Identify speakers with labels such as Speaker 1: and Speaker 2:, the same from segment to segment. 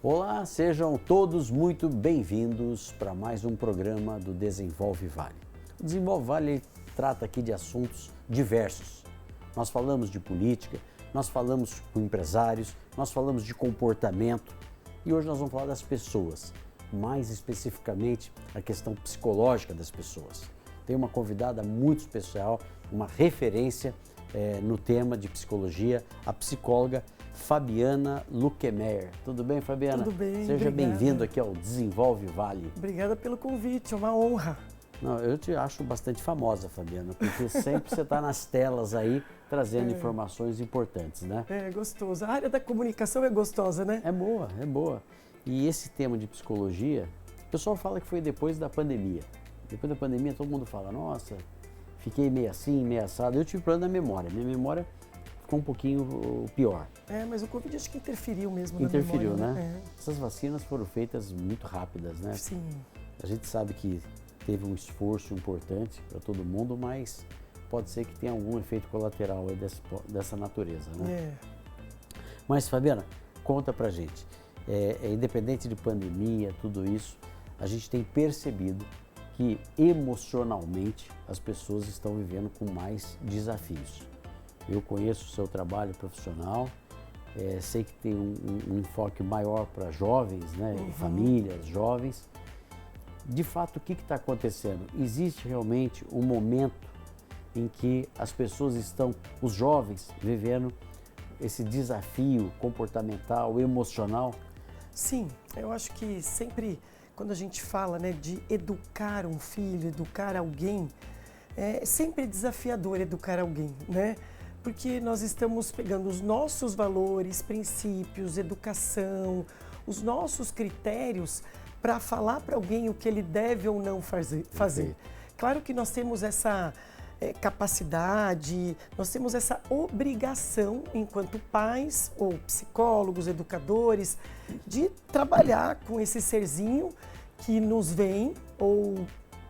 Speaker 1: Olá, sejam todos muito bem-vindos para mais um programa do Desenvolve Vale. O Desenvolve Vale trata aqui de assuntos diversos. Nós falamos de política, nós falamos com empresários, nós falamos de comportamento e hoje nós vamos falar das pessoas, mais especificamente a questão psicológica das pessoas. Tem uma convidada muito especial, uma referência no tema de psicologia, a psicóloga Fabiana Luquemeyer. Tudo bem, Fabiana?
Speaker 2: Tudo bem,
Speaker 1: Seja bem-vindo aqui ao Desenvolve Vale.
Speaker 2: Obrigada pelo convite, é uma honra.
Speaker 1: Não, eu te acho bastante famosa, Fabiana, porque sempre você está nas telas aí trazendo informações importantes, né?
Speaker 2: É gostoso. A área da comunicação é gostosa, né?
Speaker 1: É boa, é boa. E esse tema de psicologia, o pessoal fala que foi depois da pandemia. Depois da pandemia todo mundo fala, nossa, fiquei meio assim, meio assado. Eu tive problema na memória, minha memória ficou um pouquinho pior.
Speaker 2: Mas o Covid acho que interferiu mesmo
Speaker 1: Interferiu,
Speaker 2: na memória,
Speaker 1: né? Essas vacinas foram feitas muito rápidas, né?
Speaker 2: Sim.
Speaker 1: A gente sabe que teve um esforço importante para todo mundo, mas pode ser que tenha algum efeito colateral aí dessa natureza, né? Mas, Fabiana, conta pra gente. Independente de pandemia, tudo isso, a gente tem percebido que emocionalmente as pessoas estão vivendo com mais desafios. Eu conheço o seu trabalho profissional, sei que tem um enfoque maior para jovens, né? Famílias, jovens. De fato, o que está acontecendo? Existe realmente um momento em que as pessoas estão, os jovens, vivendo esse desafio comportamental, emocional?
Speaker 2: Sim, eu acho que sempre quando a gente fala, né, de educar um filho, educar alguém, é sempre desafiador educar alguém, né? Porque nós estamos pegando os nossos valores, princípios, educação, os nossos critérios para falar para alguém o que ele deve ou não fazer. Claro que nós temos essa capacidade, nós temos essa obrigação, enquanto pais ou psicólogos, educadores, de trabalhar com esse serzinho que nos vem, ou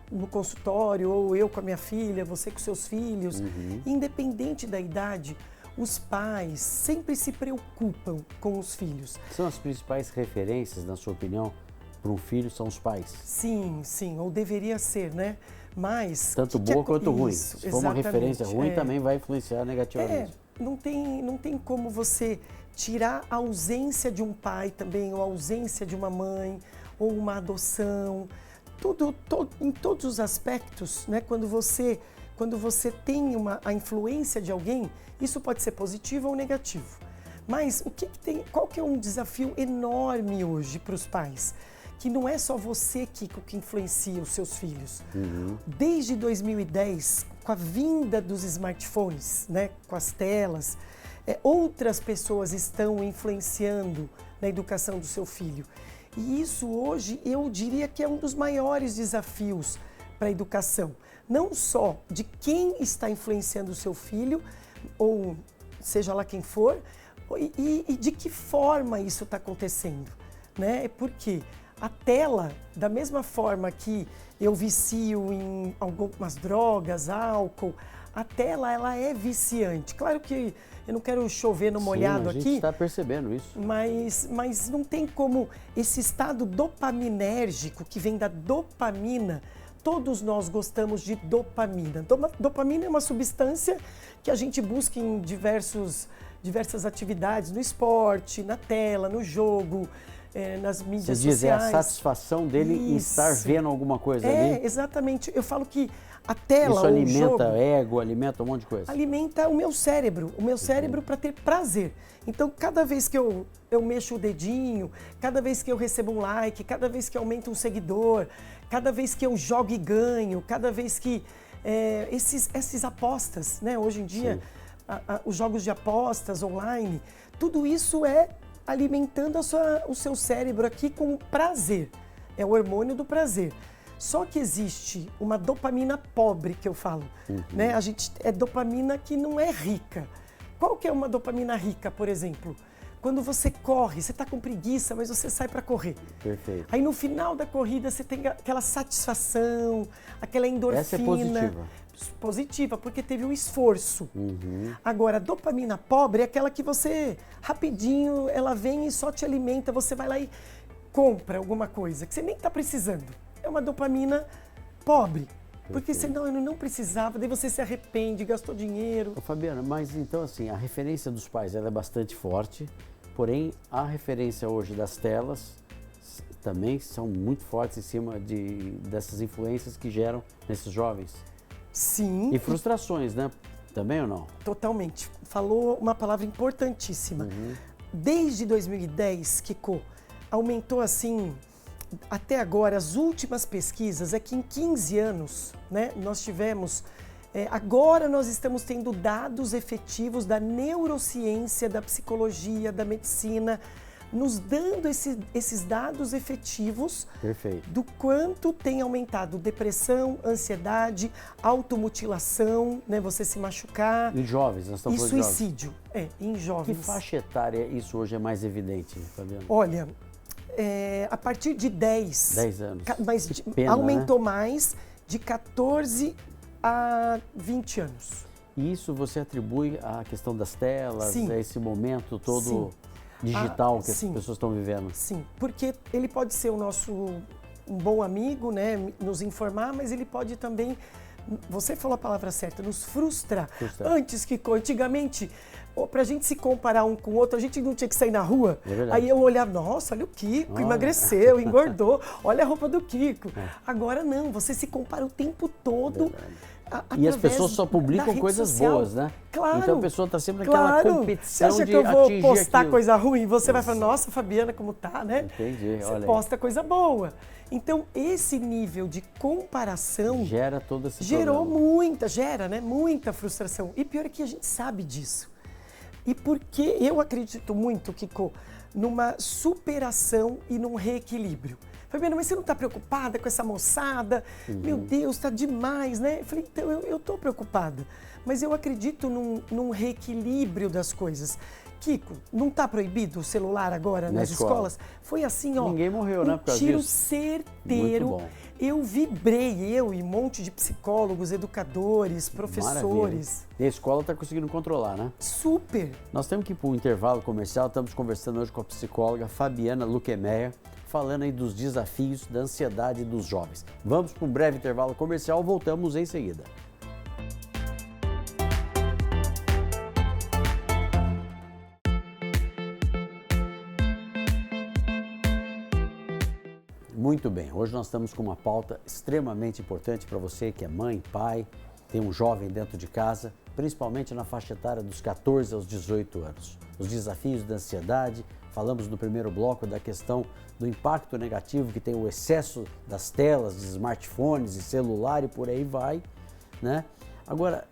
Speaker 2: no consultório, ou eu com a minha filha, você com seus filhos, independente da idade, os pais sempre se preocupam com os filhos.
Speaker 1: São as principais referências, na sua opinião, para um filho, são os pais?
Speaker 2: Sim, ou deveria ser, né? Mas...
Speaker 1: Tanto boa quanto ruim. Se for uma referência ruim, também vai influenciar negativamente.
Speaker 2: Não tem como você tirar a ausência de um pai também, ou a ausência de uma mãe, ou uma adoção. Em todos os aspectos, né? Quando você tem a influência de alguém, isso pode ser positivo ou negativo. Mas qual que é um desafio enorme hoje para os pais? Que não é só você, Kiko, que influencia os seus filhos. Desde 2010, com a vinda dos smartphones, né? Com as telas, outras pessoas estão influenciando na educação do seu filho. E isso hoje eu diria que é um dos maiores desafios para a educação. Não só de quem está influenciando o seu filho, ou seja lá quem for, e de que forma isso está acontecendo, né? Porque a tela, da mesma forma que eu vicio em algumas drogas, álcool, a tela ela é viciante. Claro que eu não quero chover no molhado aqui.
Speaker 1: A gente está percebendo isso.
Speaker 2: Mas não tem como esse estado dopaminérgico que vem da dopamina. Todos nós gostamos de dopamina. Dopamina é uma substância que a gente busca em diversas atividades, no esporte, na tela, no jogo, nas mídias sociais.
Speaker 1: Você diz, é a satisfação dele em estar vendo alguma coisa ali?
Speaker 2: Exatamente. Eu falo que a tela,
Speaker 1: isso alimenta ego, alimenta um monte de coisa?
Speaker 2: Alimenta o meu cérebro para ter prazer. Então, cada vez que eu mexo o dedinho, cada vez que eu recebo um like, cada vez que aumento um seguidor, cada vez que eu jogo e ganho, cada vez que esses apostas, né? Hoje em dia, os jogos de apostas online, tudo isso é alimentando o seu cérebro aqui com prazer. É o hormônio do prazer. Só que existe uma dopamina pobre, que eu falo, né? É dopamina que não é rica. Qual que é uma dopamina rica, por exemplo? Quando você corre, você está com preguiça, mas você sai para correr.
Speaker 1: Perfeito.
Speaker 2: Aí no final da corrida você tem aquela satisfação, aquela endorfina.
Speaker 1: Essa é positiva.
Speaker 2: positiva, porque teve um esforço. Agora, a dopamina pobre é aquela que você, rapidinho, ela vem e só te alimenta, você vai lá e compra alguma coisa que você nem está precisando. É uma dopamina pobre. Porque senão eu não precisava, daí você se arrepende, gastou dinheiro.
Speaker 1: Ô, Fabiana, mas então assim, a referência dos pais ela é bastante forte, porém a referência hoje das telas também são muito fortes em cima dessas influências que geram nesses jovens.
Speaker 2: Sim.
Speaker 1: E frustrações, né? Também ou não?
Speaker 2: Totalmente. Falou uma palavra importantíssima. Desde 2010, Kiko, aumentou assim... Até agora, as últimas pesquisas é que em 15 anos, né, nós tivemos, agora nós estamos tendo dados efetivos da neurociência, da psicologia, da medicina, nos dando esses dados efetivos do quanto tem aumentado depressão, ansiedade, automutilação, né, você se machucar.
Speaker 1: Em jovens, nós estamos falando de jovens.
Speaker 2: Suicídio, em jovens.
Speaker 1: Que faixa etária isso hoje é mais evidente, Fabiana?
Speaker 2: Olha... a partir de 10
Speaker 1: anos.
Speaker 2: Mas
Speaker 1: pena,
Speaker 2: aumentou,
Speaker 1: né?
Speaker 2: mais de 14 a 20 anos.
Speaker 1: E isso você atribui à questão das telas,
Speaker 2: Sim.
Speaker 1: a esse momento todo
Speaker 2: Sim.
Speaker 1: digital que as
Speaker 2: sim.
Speaker 1: pessoas estão vivendo?
Speaker 2: Sim, porque ele pode ser um bom amigo, né, nos informar, mas ele pode também, você falou a palavra certa, nos frustrar. Antigamente, pra gente se comparar um com o outro, a gente não tinha que sair na rua. Aí eu olhava, nossa, olha o Kiko, emagreceu, engordou, olha a roupa do Kiko. Agora não, você se compara o tempo todo.
Speaker 1: E as pessoas só publicam coisas boas, né?
Speaker 2: Claro.
Speaker 1: Então a pessoa está sempre naquela competição
Speaker 2: Você acha
Speaker 1: de
Speaker 2: que eu vou
Speaker 1: atingir
Speaker 2: postar
Speaker 1: aquilo.
Speaker 2: coisa ruim? Você vai falar, nossa, Fabiana, como tá, né?
Speaker 1: Entendi,
Speaker 2: Você
Speaker 1: olha
Speaker 2: posta coisa boa. Então, esse nível de comparação...
Speaker 1: Gera todo esse
Speaker 2: Gerou
Speaker 1: problema.
Speaker 2: muita frustração. E pior é que a gente sabe disso. E porque eu acredito muito, Kiko, numa superação e num reequilíbrio. Fabiana, mas você não está preocupada com essa moçada? Meu Deus, está demais, né? Eu falei, então, eu estou preocupada. Mas eu acredito num reequilíbrio das coisas. Kiko, não está proibido o celular agora nas escolas? Foi assim, ó.
Speaker 1: Ninguém morreu, né? Por causa
Speaker 2: tiro
Speaker 1: disso.
Speaker 2: certeiro.
Speaker 1: Muito bom.
Speaker 2: Eu vibrei, eu e um monte de psicólogos, educadores, professores.
Speaker 1: Maravilha. E a escola está conseguindo controlar, né?
Speaker 2: Super.
Speaker 1: Nós temos que ir para um intervalo comercial. Estamos conversando hoje com a psicóloga Fabiana Luquemeyer, falando aí dos desafios da ansiedade dos jovens. Vamos para um breve intervalo comercial, voltamos em seguida. Muito bem, hoje nós estamos com uma pauta extremamente importante para você que é mãe, pai, tem um jovem dentro de casa, principalmente na faixa etária dos 14 aos 18 anos. Os desafios da ansiedade, falamos no primeiro bloco da questão do impacto negativo que tem o excesso das telas, de smartphones e celular e por aí vai, né? Agora,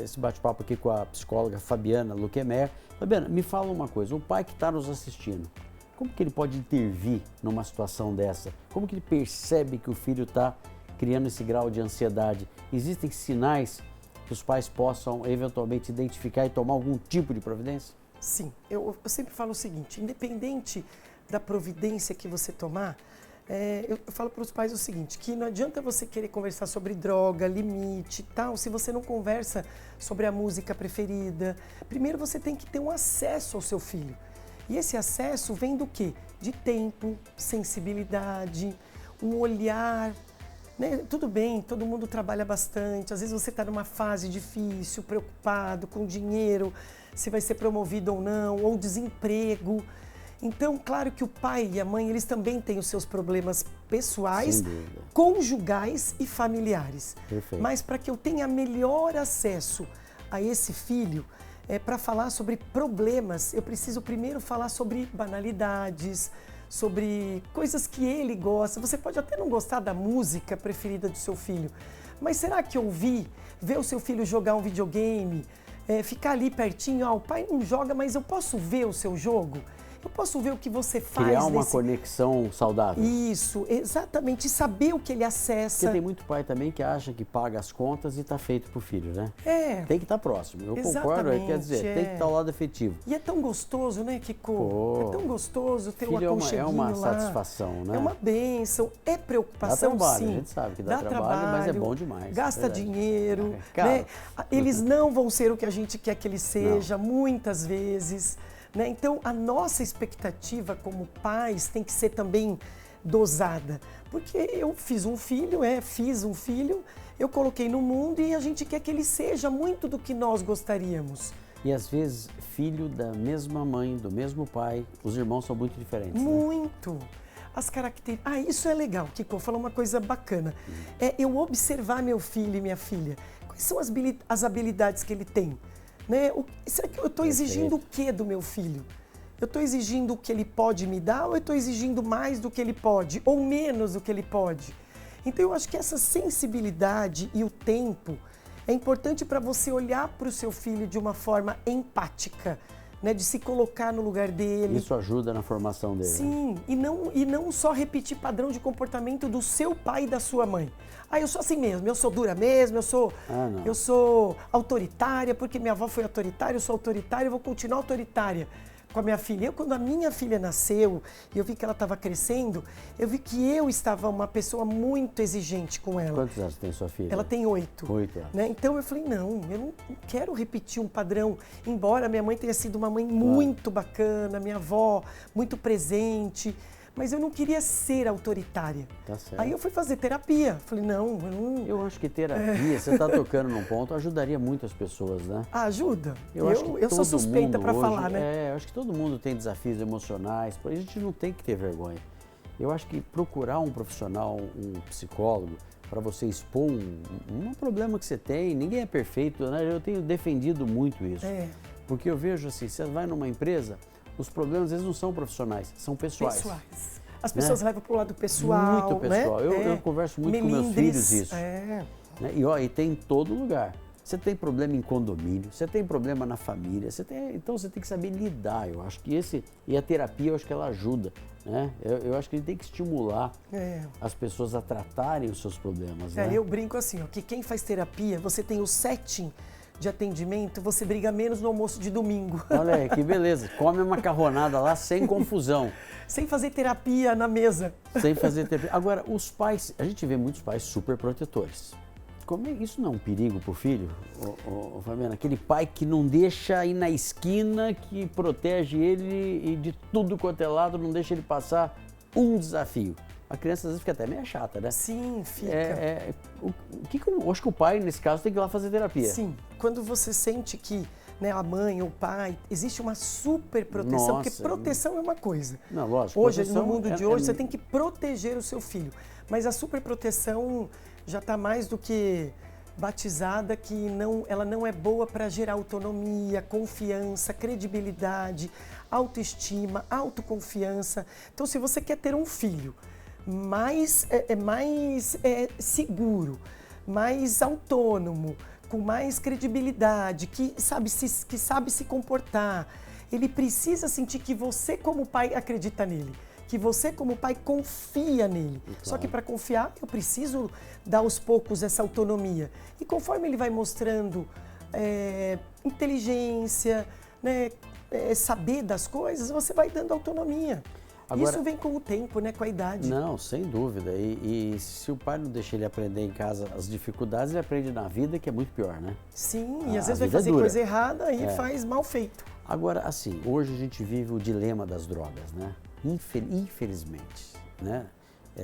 Speaker 1: esse bate-papo aqui com a psicóloga Fabiana Luquemeyer. Fabiana, me fala uma coisa, o pai que está nos assistindo, como que ele pode intervir numa situação dessa? Como que ele percebe que o filho está criando esse grau de ansiedade? Existem sinais que os pais possam eventualmente identificar e tomar algum tipo de providência?
Speaker 2: Sim, eu sempre falo o seguinte, independente da providência que você tomar, eu falo para os pais o seguinte, que não adianta você querer conversar sobre droga, limite e tal, se você não conversa sobre a música preferida. Primeiro você tem que ter um acesso ao seu filho. E esse acesso vem do quê? De tempo, sensibilidade, um olhar, né? Tudo bem, todo mundo trabalha bastante, às vezes você está numa fase difícil, preocupado com dinheiro, se vai ser promovido ou não, ou desemprego. Então, claro que o pai e a mãe, eles também têm os seus problemas pessoais, conjugais e familiares.
Speaker 1: Perfeito.
Speaker 2: Mas para que eu tenha melhor acesso a esse filho, para falar sobre problemas, eu preciso primeiro falar sobre banalidades, sobre coisas que ele gosta. Você pode até não gostar da música preferida do seu filho, mas será que ver o seu filho jogar um videogame, ficar ali pertinho, o pai não joga, mas eu posso ver o seu jogo? Eu posso ver o que você faz.
Speaker 1: Criar uma conexão saudável.
Speaker 2: Isso, exatamente. Saber o que ele acessa.
Speaker 1: Porque tem muito pai também que acha que paga as contas e está feito pro filho, né? Tem que estar próximo. Eu concordo, quer dizer, tem que estar ao lado afetivo.
Speaker 2: E é tão gostoso, né, Kiko? É tão gostoso ter
Speaker 1: filho
Speaker 2: o aconcheguinho
Speaker 1: é uma
Speaker 2: lá.
Speaker 1: satisfação, né?
Speaker 2: É uma bênção, é preocupação,
Speaker 1: dá trabalho,
Speaker 2: sim.
Speaker 1: a gente sabe que dá trabalho, mas é bom demais.
Speaker 2: Gasta dinheiro,
Speaker 1: Cara.
Speaker 2: né? Eles não vão ser o que a gente quer que eles sejam, muitas vezes. Né? Então, a nossa expectativa como pais tem que ser também dosada. Porque eu fiz um filho, eu coloquei no mundo e a gente quer que ele seja muito do que nós gostaríamos.
Speaker 1: E às vezes, filho da mesma mãe, do mesmo pai, os irmãos são muito diferentes.
Speaker 2: Muito.
Speaker 1: Né?
Speaker 2: As características. Isso é legal, Kiko, falou uma coisa bacana. É eu observar meu filho e minha filha. Quais são as habilidades que ele tem? Né? Será que eu estou exigindo o que do meu filho? Eu estou exigindo o que ele pode me dar ou eu estou exigindo mais do que ele pode ou menos do que ele pode? Então eu acho que essa sensibilidade e o tempo é importante para você olhar para o seu filho de uma forma empática, né? De se colocar no lugar dele.
Speaker 1: Isso ajuda na formação dele.
Speaker 2: Sim, e não só repetir padrão de comportamento do seu pai e da sua mãe. Eu sou assim mesmo, eu sou dura mesmo, eu sou autoritária, porque minha avó foi autoritária, eu sou autoritária, eu vou continuar autoritária com a minha filha. Quando a minha filha nasceu e eu vi que ela estava crescendo, eu vi que eu estava uma pessoa muito exigente com ela.
Speaker 1: Quantos anos tem sua filha?
Speaker 2: Ela tem 8.
Speaker 1: 8 anos.
Speaker 2: Né? Então eu falei, não, eu não quero repetir um padrão, embora minha mãe tenha sido uma mãe muito bacana, minha avó muito presente, mas eu não queria ser autoritária.
Speaker 1: Tá certo.
Speaker 2: Aí eu fui fazer terapia. Falei, não, eu não...
Speaker 1: Eu acho que terapia, você está tocando num ponto, ajudaria muito as pessoas, né?
Speaker 2: Ajuda.
Speaker 1: Eu
Speaker 2: sou suspeita para falar, né?
Speaker 1: Eu acho que todo mundo tem desafios emocionais, a gente não tem que ter vergonha. Eu acho que procurar um profissional, um psicólogo, para você expor um problema que você tem, ninguém é perfeito, né? Eu tenho defendido muito isso. Porque eu vejo assim, você vai numa empresa, os problemas às vezes não são profissionais, são pessoais.
Speaker 2: As pessoas levam para o lado pessoal.
Speaker 1: Muito pessoal.
Speaker 2: Né?
Speaker 1: Eu converso muito com meus filhos isso.
Speaker 2: Né?
Speaker 1: E tem em todo lugar. Você tem problema em condomínio, você tem problema na família, então você tem que saber lidar. Eu acho que e a terapia, eu acho que ela ajuda. Né? Eu acho que ele tem que estimular as pessoas a tratarem os seus problemas. Né?
Speaker 2: Eu brinco assim, que quem faz terapia, você tem o setting de atendimento, você briga menos no almoço de domingo.
Speaker 1: Olha aí, que beleza. Come a macarronada lá sem confusão.
Speaker 2: Sem fazer terapia na mesa.
Speaker 1: Sem fazer terapia. Agora, os pais, a gente vê muitos pais super protetores. Isso não é um perigo pro filho, Fabiana? Aquele pai que não deixa ir na esquina, que protege ele e de tudo quanto é lado, não deixa ele passar um desafio. A criança às vezes fica até meio chata, né?
Speaker 2: Sim, fica.
Speaker 1: Eu acho que o pai, nesse caso, tem que ir lá fazer terapia.
Speaker 2: Sim, quando você sente que a mãe ou o pai, existe uma super proteção, porque proteção é uma coisa.
Speaker 1: Não, lógico.
Speaker 2: Hoje, no mundo de hoje, você tem que proteger o seu filho. Mas a super proteção já está mais do que batizada, que ela não é boa para gerar autonomia, confiança, credibilidade, autoestima, autoconfiança. Então, se você quer ter um filho mais seguro, mais autônomo, com mais credibilidade, que sabe se comportar, ele precisa sentir que você como pai acredita nele, que você como pai confia nele. Claro. Só que para confiar eu preciso dar aos poucos essa autonomia. E conforme ele vai mostrando inteligência, né, saber das coisas, você vai dando autonomia. Agora, isso vem com o tempo, né, com a idade.
Speaker 1: Não, sem dúvida. E se o pai não deixa ele aprender em casa as dificuldades, ele aprende na vida, que é muito pior, né?
Speaker 2: Sim, e às vezes vai fazer coisa errada e faz mal feito.
Speaker 1: Agora, assim, hoje a gente vive o dilema das drogas, né? Infelizmente, né?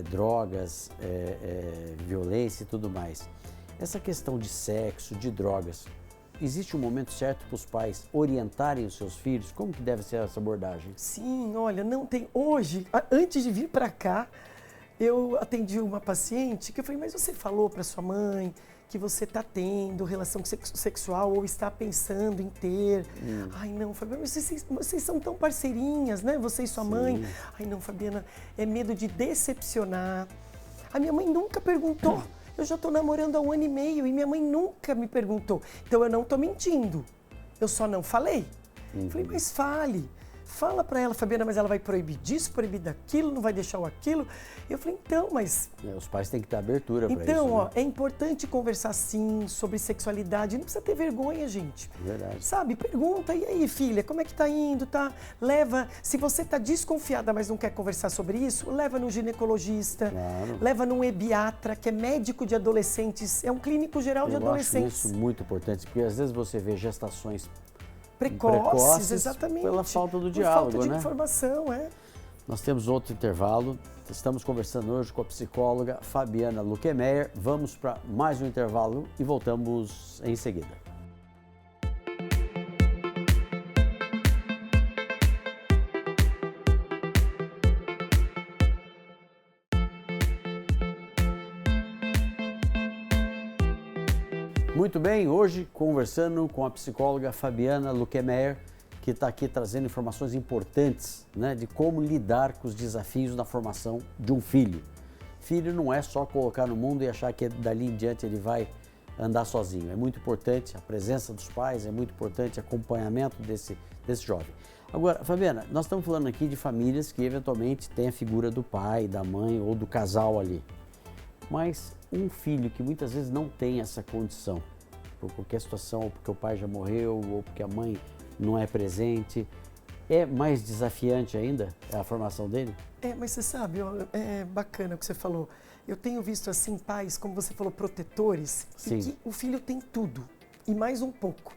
Speaker 1: Drogas, violência e tudo mais. Essa questão de sexo, de drogas, existe um momento certo para os pais orientarem os seus filhos? Como que deve ser essa abordagem?
Speaker 2: Sim, olha, não tem... Hoje, antes de vir para cá, eu atendi uma paciente que eu falei, mas você falou para sua mãe que você está tendo relação sexual ou está pensando em ter? Ai, não, Fabiana, vocês são tão parceirinhas, né? Você e sua mãe. Ai, não, Fabiana, é medo de decepcionar. A minha mãe nunca perguntou. Eu já estou namorando há 1 ano e meio e minha mãe nunca me perguntou. Então eu não estou mentindo. Eu só não falei. Falei, mas fale. Fala para ela, Fabiana, mas ela vai proibir disso, proibir daquilo, não vai deixar o aquilo. Eu falei, então, mas...
Speaker 1: Os pais têm que ter abertura para isso.
Speaker 2: Então, ó,
Speaker 1: né?
Speaker 2: é importante conversar sim sobre sexualidade, não precisa ter vergonha, gente.
Speaker 1: Verdade.
Speaker 2: Sabe, pergunta, e aí, filha, como é que tá indo, tá? Leva, se você tá desconfiada, mas não quer conversar sobre isso, leva no ginecologista,
Speaker 1: Claro.
Speaker 2: leva num ebiatra, que é médico de adolescentes, é um clínico geral de adolescentes.
Speaker 1: Eu acho isso muito importante, porque às vezes você vê gestações
Speaker 2: Precoces, exatamente.
Speaker 1: pela falta do
Speaker 2: Por
Speaker 1: diálogo,
Speaker 2: falta de
Speaker 1: né?
Speaker 2: informação, é.
Speaker 1: Nós temos outro intervalo. Estamos conversando hoje com a psicóloga Fabiana Luquemeyer. Vamos para mais um intervalo e voltamos em seguida. Muito bem, hoje conversando com a psicóloga Fabiana Luquemeyer, que está aqui trazendo informações importantes, né, de como lidar com os desafios na formação de um filho. Filho não é só colocar no mundo e achar que dali em diante ele vai andar sozinho. É muito importante a presença dos pais, é muito importante o acompanhamento desse jovem. Agora, Fabiana, nós estamos falando aqui de famílias que eventualmente têm a figura do pai, da mãe ou do casal ali. Mas um filho que muitas vezes não tem essa condição, por qualquer situação, ou porque o pai já morreu, ou porque a mãe não é presente, é mais desafiante ainda a formação dele?
Speaker 2: Mas você sabe, é bacana o que você falou. Eu tenho visto assim pais, como você falou, protetores,
Speaker 1: Sim.
Speaker 2: e que o filho tem tudo e mais um pouco.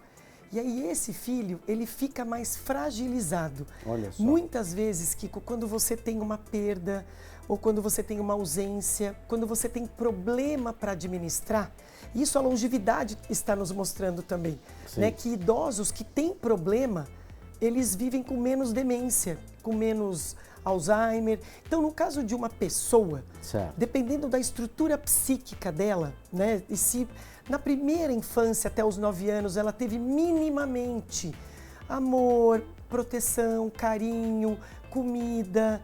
Speaker 2: E aí esse filho, ele fica mais fragilizado.
Speaker 1: Olha só.
Speaker 2: Muitas vezes, Kiko, quando você tem uma perda ou quando você tem uma ausência, quando você tem problema para administrar, isso a longevidade está nos mostrando também, né? Que idosos que têm problema, eles vivem com menos demência, com menos Alzheimer. Então, no caso de uma pessoa, dependendo da estrutura psíquica dela, né? E se na primeira infância, até os 9 anos, ela teve minimamente amor, proteção, carinho, comida,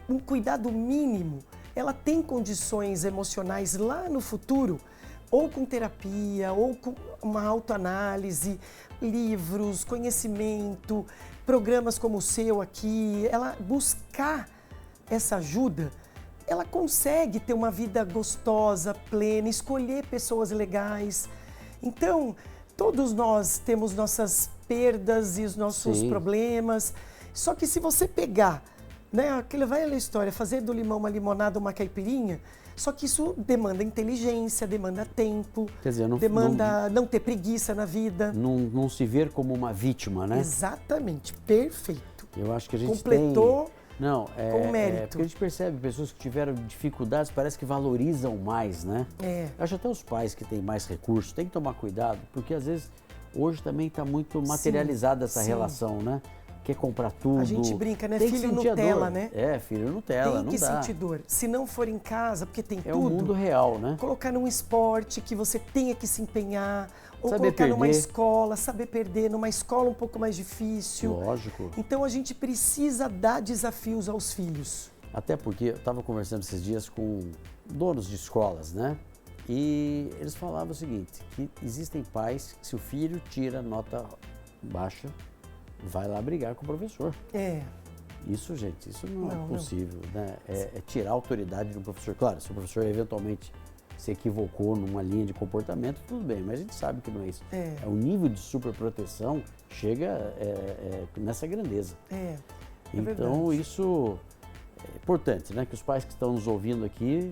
Speaker 2: um cuidado mínimo, ela tem condições emocionais lá no futuro, ou com terapia, ou com uma autoanálise, livros, conhecimento, programas como o seu aqui, ela buscar essa ajuda, ela consegue ter uma vida gostosa, plena, escolher pessoas legais. Então, todos nós temos nossas perdas e os nossos problemas, só que se você pegar, né, aquela velha história, fazer do limão uma limonada, uma caipirinha, só que isso demanda inteligência, demanda tempo,
Speaker 1: quer dizer,
Speaker 2: demanda não ter preguiça na vida.
Speaker 1: Não se ver como uma vítima, né?
Speaker 2: Exatamente, perfeito.
Speaker 1: Eu acho que a gente
Speaker 2: completou
Speaker 1: com
Speaker 2: mérito.
Speaker 1: Porque a gente percebe pessoas que tiveram dificuldades, parece que valorizam mais, né? Eu acho até os pais que têm mais recursos têm que tomar cuidado, porque às vezes hoje também está muito materializada essa relação, né? Quer comprar tudo.
Speaker 2: A gente brinca, né?
Speaker 1: Tem
Speaker 2: Filho Nutella, né?
Speaker 1: Filho Nutella, não dá.
Speaker 2: Tem que sentir dor. Se não for em casa, porque tem tudo.
Speaker 1: É o mundo real, né?
Speaker 2: Colocar num esporte que você tenha que se empenhar, ou
Speaker 1: saber
Speaker 2: colocar
Speaker 1: perder.
Speaker 2: Numa escola, saber perder, numa escola um pouco mais difícil.
Speaker 1: Lógico.
Speaker 2: Então a gente precisa dar desafios aos filhos.
Speaker 1: Até porque eu estava conversando esses dias com donos de escolas, né? E eles falavam o seguinte, que existem pais que se o filho tira nota baixa, vai lá brigar com o professor. Isso, gente, isso não é possível, né? É tirar a autoridade do professor. Claro, se o professor eventualmente se equivocou numa linha de comportamento, tudo bem, mas a gente sabe que não é isso. O nível de superproteção chega nessa grandeza. Então,
Speaker 2: verdade.
Speaker 1: Isso é importante, né? Que os pais que estão nos ouvindo aqui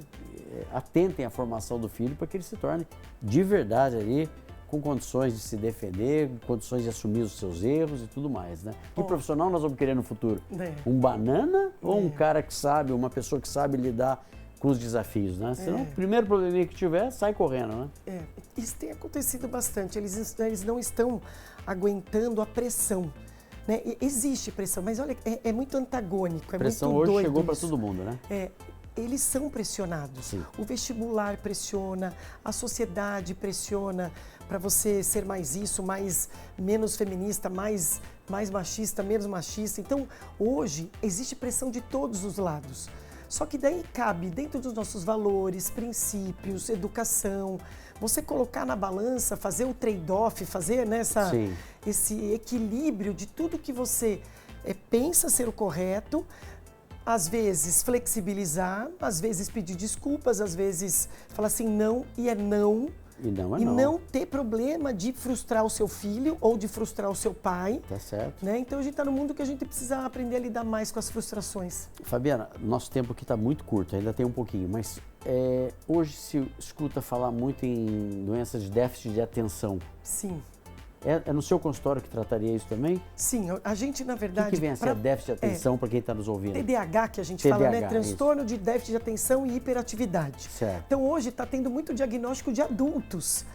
Speaker 1: atentem à formação do filho para que ele se torne de verdade ali, com condições de se defender, condições de assumir os seus erros e tudo mais, né? Que profissional nós vamos querer no futuro? Um banana ou um cara que sabe, uma pessoa que sabe lidar com os desafios, né? Senão, o primeiro probleminha que tiver, sai correndo, né?
Speaker 2: Isso tem acontecido bastante, eles não estão aguentando a pressão, né? Existe pressão, mas olha, é muito antagônico, é
Speaker 1: pressão
Speaker 2: muito doido.
Speaker 1: Hoje chegou para
Speaker 2: isso.
Speaker 1: todo mundo, né?
Speaker 2: Eles são pressionados.
Speaker 1: Sim.
Speaker 2: O vestibular pressiona, a sociedade pressiona para você ser mais isso, menos feminista, mais machista, menos machista. Então, hoje, existe pressão de todos os lados. Só que daí cabe, dentro dos nossos valores, princípios, educação, você colocar na balança, fazer o trade-off, fazer esse equilíbrio de tudo que você pensa ser o correto, às vezes flexibilizar, às vezes pedir desculpas, às vezes falar assim não e é não.
Speaker 1: E não é
Speaker 2: e
Speaker 1: não.
Speaker 2: não ter problema de frustrar o seu filho ou de frustrar o seu pai.
Speaker 1: Tá certo.
Speaker 2: Né? Então a gente está no mundo que a gente precisa aprender a lidar mais com as frustrações.
Speaker 1: Fabiana, nosso tempo aqui está muito curto, ainda tem um pouquinho, mas hoje se escuta falar muito em doenças de déficit de atenção.
Speaker 2: Sim.
Speaker 1: É no seu consultório que trataria isso também?
Speaker 2: Sim, a gente na verdade...
Speaker 1: O que vem a ser déficit de atenção para quem está nos ouvindo?
Speaker 2: TDAH que a gente
Speaker 1: TDAH,
Speaker 2: fala, né? Transtorno de déficit de atenção e hiperatividade.
Speaker 1: Certo.
Speaker 2: Então hoje está tendo muito diagnóstico de adultos.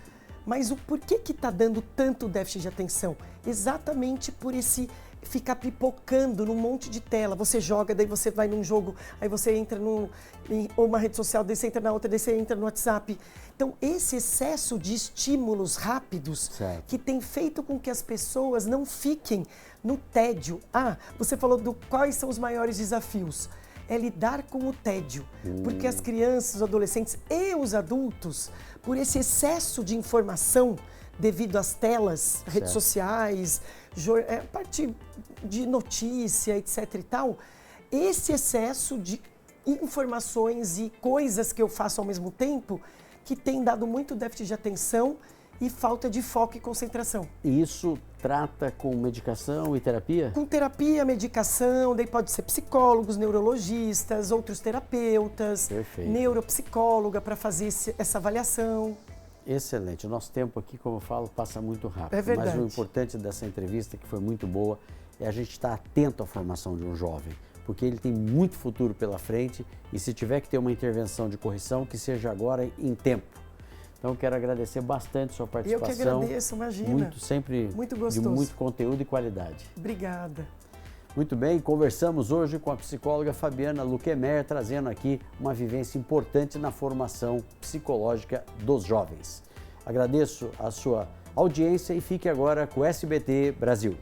Speaker 2: Mas por que está dando tanto déficit de atenção? Exatamente por esse ficar pipocando num monte de tela. Você joga, daí você vai num jogo, aí você entra em uma rede social, daí você entra na outra, daí você entra no WhatsApp. Então, esse excesso de estímulos rápidos que tem feito com que as pessoas não fiquem no tédio. Você falou quais são os maiores desafios. É lidar com o tédio, porque as crianças, os adolescentes e os adultos, por esse excesso de informação devido às telas, redes sociais, parte de notícia, etc e tal, esse excesso de informações e coisas que eu faço ao mesmo tempo que tem dado muito déficit de atenção e falta de foco e concentração.
Speaker 1: E isso trata com medicação e terapia?
Speaker 2: Com terapia, medicação, daí pode ser psicólogos, neurologistas, outros terapeutas, neuropsicóloga para fazer essa avaliação.
Speaker 1: Excelente. O nosso tempo aqui, como eu falo, passa muito rápido.
Speaker 2: É verdade.
Speaker 1: Mas o importante dessa entrevista, que foi muito boa, é a gente estar atento à formação de um jovem, porque ele tem muito futuro pela frente e se tiver que ter uma intervenção de correção, que seja agora em tempo. Então, quero agradecer bastante a sua participação.
Speaker 2: Eu que agradeço, imagina.
Speaker 1: Sempre
Speaker 2: muito gostoso.
Speaker 1: De muito conteúdo e qualidade.
Speaker 2: Obrigada.
Speaker 1: Muito bem, conversamos hoje com a psicóloga Fabiana Luquemer, trazendo aqui uma vivência importante na formação psicológica dos jovens. Agradeço a sua audiência e fique agora com o SBT Brasil.